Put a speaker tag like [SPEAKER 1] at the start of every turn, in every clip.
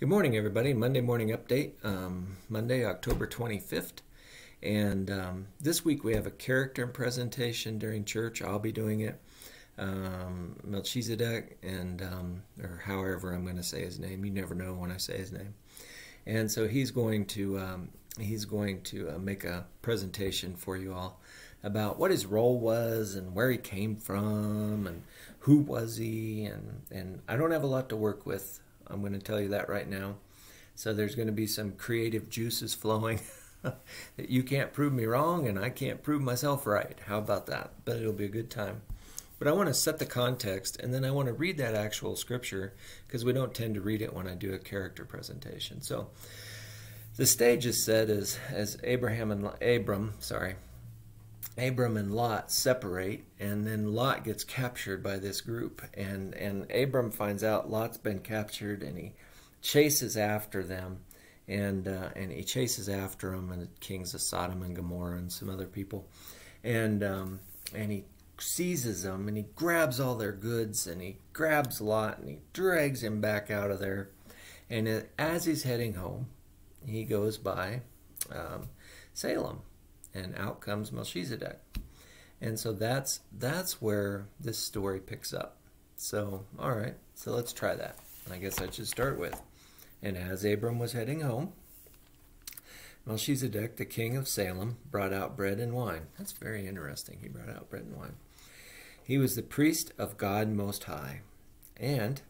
[SPEAKER 1] Good morning, everybody. Monday morning update, Monday, October 25th. And this week we have a character presentation during church. I'll be doing it. Melchizedek, and or however I'm going to say his name. You never know when I say his name. And so he's going to make a presentation for you all about what his role was and where he came from and who was he. And I don't have a lot to work with. I'm going to tell you that right now. So there's going to be some creative juices flowing that you can't prove me wrong and I can't prove myself right. How about that? But it'll be a good time. But I want to set the context, and then I want to read that actual scripture because we don't tend to read it when I do a character presentation. So the stage is set as Abram and Lot separate, and then Lot gets captured by this group, and Abram finds out Lot's been captured, and he chases after them, and he chases after them, and the kings of Sodom and Gomorrah and some other people, and he seizes them, and he grabs all their goods, and he grabs Lot, and he drags him back out of there, and as he's heading home, he goes by Salem. And out comes Melchizedek. And so that's where this story picks up. So, all right, so let's try that. I guess I should start with. And as Abram was heading home, Melchizedek, the king of Salem, brought out bread and wine. That's very interesting. He brought out bread and wine. He was the priest of God Most High. And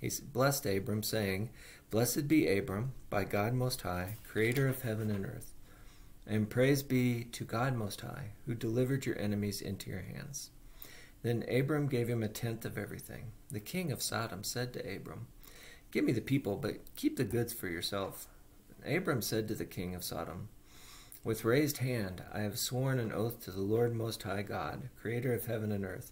[SPEAKER 1] he blessed Abram, saying, "Blessed be Abram by God Most High, creator of heaven and earth. And praise be to God Most High, who delivered your enemies into your hands." Then Abram gave him a tenth of everything. The king of Sodom said to Abram, "Give me the people, but keep the goods for yourself." Abram said to the king of Sodom, "With raised hand I have sworn an oath to the Lord Most High God, creator of heaven and earth,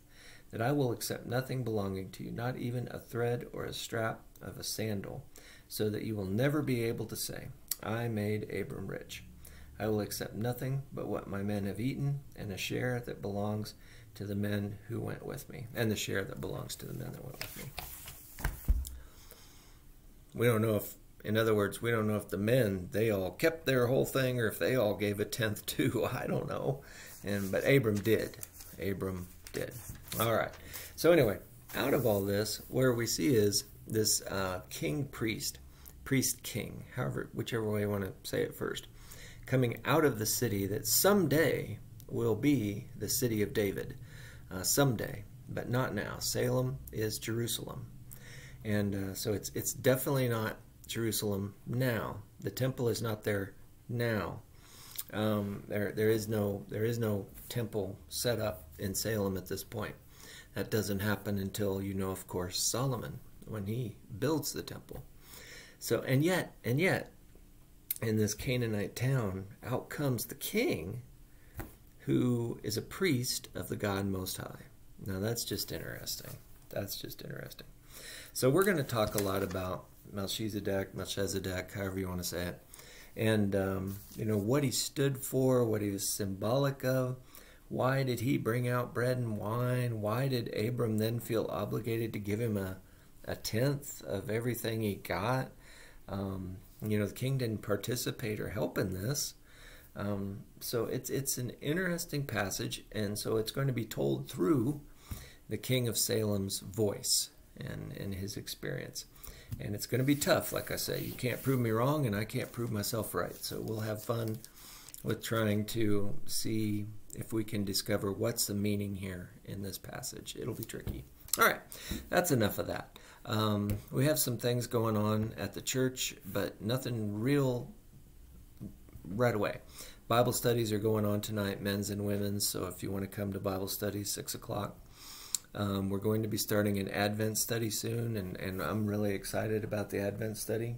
[SPEAKER 1] that I will accept nothing belonging to you, not even a thread or a strap of a sandal, so that you will never be able to say, 'I made Abram rich.' I will accept nothing but what my men have eaten, and a share that belongs to the men who went with me, and the share that belongs to the men that went with me." We don't know if, in other words, we don't know if the men, they all kept their whole thing, or if they all gave a tenth too. I don't know. But Abram did. Abram did. All right. So anyway, out of all this, where we see is this priest king, however, whichever way you want to say it first, coming out of the city that someday will be the city of David. Someday, but not now. Salem is Jerusalem. And so it's definitely not Jerusalem now. The temple is not there now. There is no temple set up in Salem at this point. That doesn't happen until, of course, Solomon, when he builds the temple. So and yet in this Canaanite town, out comes the king, who is a priest of the God Most High. Now that's just interesting. That's just interesting. So we're going to talk a lot about Melchizedek, however you want to say it, and what he stood for, what he was symbolic of. Why did he bring out bread and wine? Why did Abram then feel obligated to give him a tenth of everything he got? The king didn't participate or help in this. So it's an interesting passage, and so it's going to be told through the king of Salem's voice and his experience. And it's going to be tough, like I say. You can't prove me wrong, and I can't prove myself right. So we'll have fun with trying to see if we can discover what's the meaning here in this passage. It'll be tricky. All right, that's enough of that. We have some things going on at the church, but nothing real right away. Bible studies are going on tonight, men's and women's, so if you want to come to Bible studies, 6 o'clock. We're going to be starting an Advent study soon, and I'm really excited about the Advent study.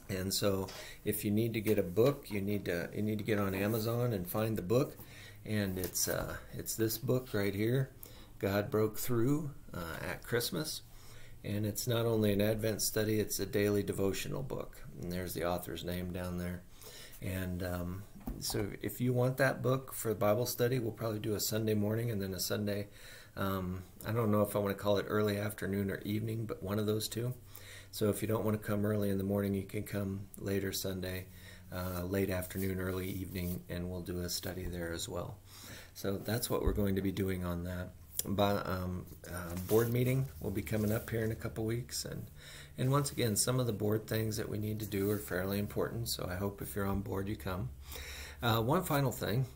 [SPEAKER 1] And so if you need to get a book, you need to get on Amazon and find the book, and it's this book right here, God Broke Through at Christmas. And it's not only an Advent study, it's a daily devotional book. And there's the author's name down there. And so if you want that book for Bible study, we'll probably do a Sunday morning and then a Sunday, I don't know if I want to call it early afternoon or evening, but one of those two. So if you don't want to come early in the morning, you can come later Sunday, late afternoon, early evening, and we'll do a study there as well. So that's what we're going to be doing on that. Board meeting will be coming up here in a couple weeks, and once again, some of the board things that we need to do are fairly important, so I hope if you're on board you come. One final thing,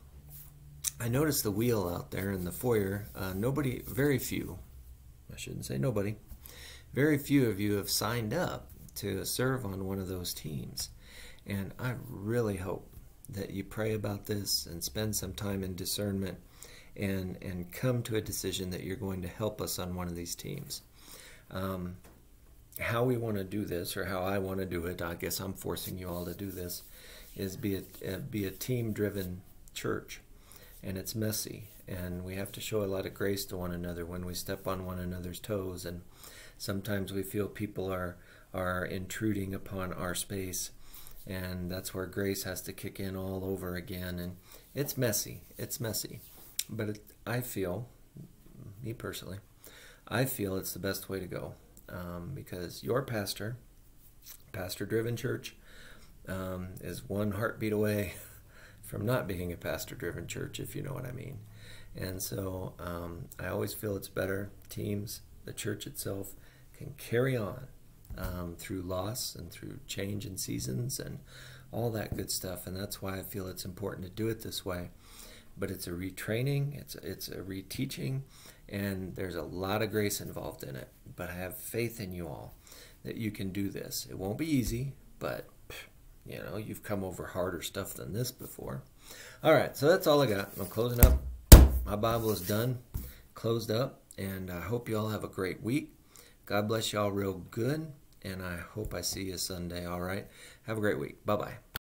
[SPEAKER 1] I noticed the wheel out there in the foyer. Very few, I shouldn't say nobody, very few of you have signed up to serve on one of those teams, and I really hope that you pray about this and spend some time in discernment and come to a decision that you're going to help us on one of these teams. How we want to do this, or how I want to do it, I guess I'm forcing you all to do this, is be a team-driven church. And it's messy, and we have to show a lot of grace to one another when we step on one another's toes, and sometimes we feel people are intruding upon our space, and that's where grace has to kick in all over again. And it's messy, but I feel, me personally, I feel it's the best way to go, because your pastor-driven church, is one heartbeat away from not being a pastor-driven church, if you know what I mean. And so I always feel it's better teams, the church itself, can carry on through loss and through change in seasons and all that good stuff. And that's why I feel it's important to do it this way. But it's a retraining, it's a reteaching, and there's a lot of grace involved in it. But I have faith in you all that you can do this. It won't be easy, but you know, you've come over harder stuff than this before. All right, so that's all I got. I'm closing up. My Bible is done, closed up, and I hope you all have a great week. God bless you all real good, and I hope I see you Sunday, all right? Have a great week. Bye-bye.